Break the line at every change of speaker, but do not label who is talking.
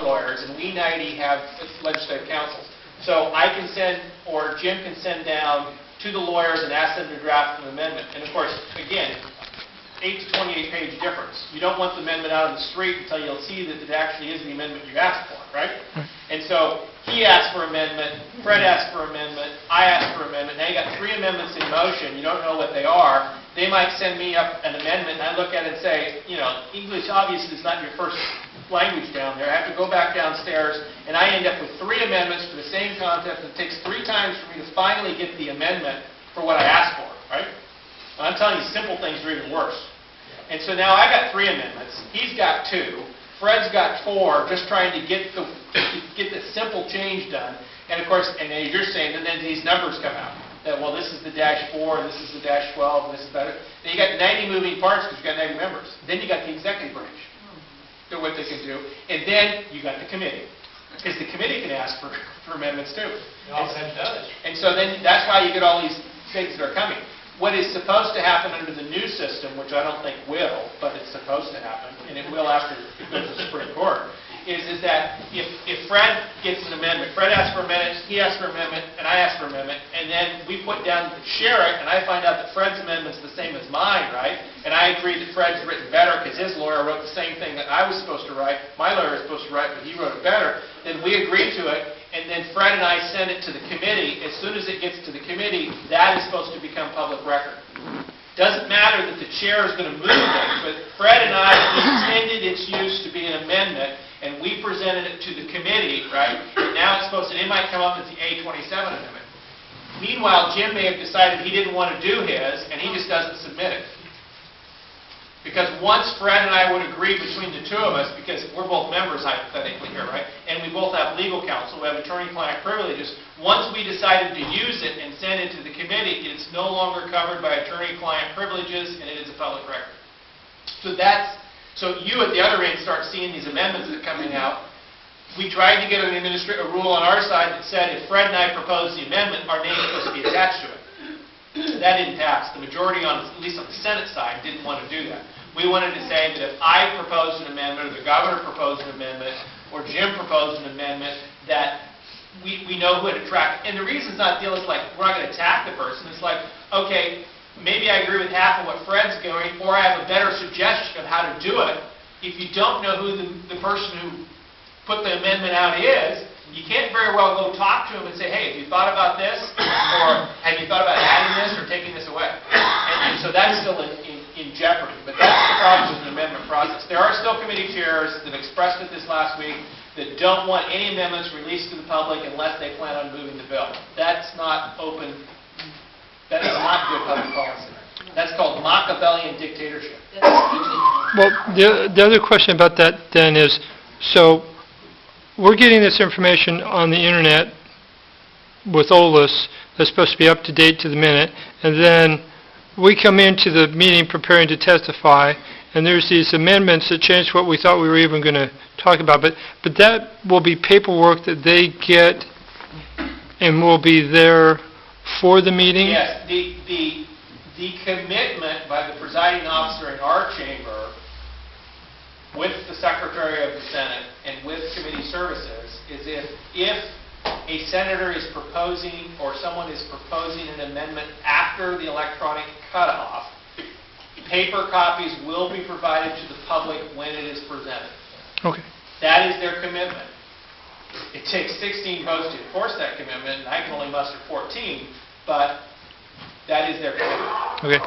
lawyers, and we 90 have legislative counsels. So I can send, or Jim can send down to the lawyers and ask them to draft an amendment. And of course, again, 8 to 28 page difference. You don't want the amendment out on the street until you'll see that it actually is the amendment you asked for, right? And so he asked for amendment, Fred asked for amendment, I asked for amendment. Now you got 3 amendments in motion. You don't know what they are. They might send me up an amendment, and I look at it and say, you know, English obviously is not your first language down there. I have to go back downstairs, and I end up with 3 amendments for the same concept. It takes 3 times for me to finally get the amendment for what I asked for, right? And I'm telling you, simple things are even worse. And so now I got 3 amendments. He's got 2. Fred's got 4, just trying to get the simple change done. And of course, and then you're saying, and then these numbers come out. That, well, this is the -4, and this is the -12, and this is better. Then you got 90 moving parts because you got 90 members. Then you got the executive branch. Do what they can do. And then you got the committee. Because the committee can ask for amendments too.
It often does.
And so then that's why you get all these things that are coming. What is supposed to happen under the new system, which I don't think will, but it's supposed to happen, and it will after it goes to the Supreme Court, is that if Fred gets an amendment, Fred asks for amendment, he asks for amendment, and I ask for amendment, and then we put down to share it, and I find out that Fred's amendment's the same as mine, right? And I agree that Fred's written better because his lawyer wrote the same thing that I was supposed to write, my lawyer was supposed to write, but he wrote it better. Then we agree to it, and then Fred and I send it to the committee. As soon as it gets to the committee, that is supposed to become public record. Doesn't matter that the chair is going to move it, but Fred and I intended its use to be an amendment, and we presented it to the committee, right? And now it's supposed to, it might come up as the A27 amendment. Meanwhile, Jim may have decided he didn't want to do his, and he just doesn't submit it. Because once Fred and I would agree between the 2 of us, because we're both members hypothetically here, right? And we both have legal counsel, we have attorney-client privileges. Once we decided to use it and send it to the committee, it's no longer covered by attorney-client privileges, and it is a public record. So you at the other end start seeing these amendments that are coming out. We tried to get a rule on our side that said if Fred and I proposed the amendment, our name is supposed to be attached to it. That didn't pass. The majority, at least on the Senate side, didn't want to do that. We wanted to say that if I proposed an amendment, or the governor proposed an amendment, or Jim proposed an amendment, that we know who to track. And the reason it's not dealing with, like, we're not going to attack the person. It's like, okay, maybe I agree with half of what Fred's going, or I have a better suggestion of how to do it. If you don't know who the person who put the amendment out is, you can't very well go talk to him and say, hey, have you thought about this? Or have you thought about adding this or taking this away? And so that's still in jeopardy. But that's the problem with the amendment process. There are still committee chairs that expressed it this last week that don't want any amendments released to the public unless they plan on moving the bill. That's not open. That is not good public policy. That's called Machiavellian dictatorship.
Well, the other question about that then is, so we're getting this information on the internet with OLIS that's supposed to be up to date to the minute, and then we come into the meeting preparing to testify, and there's these amendments that change what we thought we were even going to talk about. But that will be paperwork that they get and will be there for the meeting?
Yes. The commitment by the presiding officer in our chamber with the Secretary of the Senate and with committee services is if a senator is proposing or someone is proposing an amendment after the electronic cutoff, paper copies will be provided to the public when it is presented.
Okay.
That is their commitment. It takes 16 votes to enforce that commitment, and I can only muster 14, but that is their commitment.
Okay.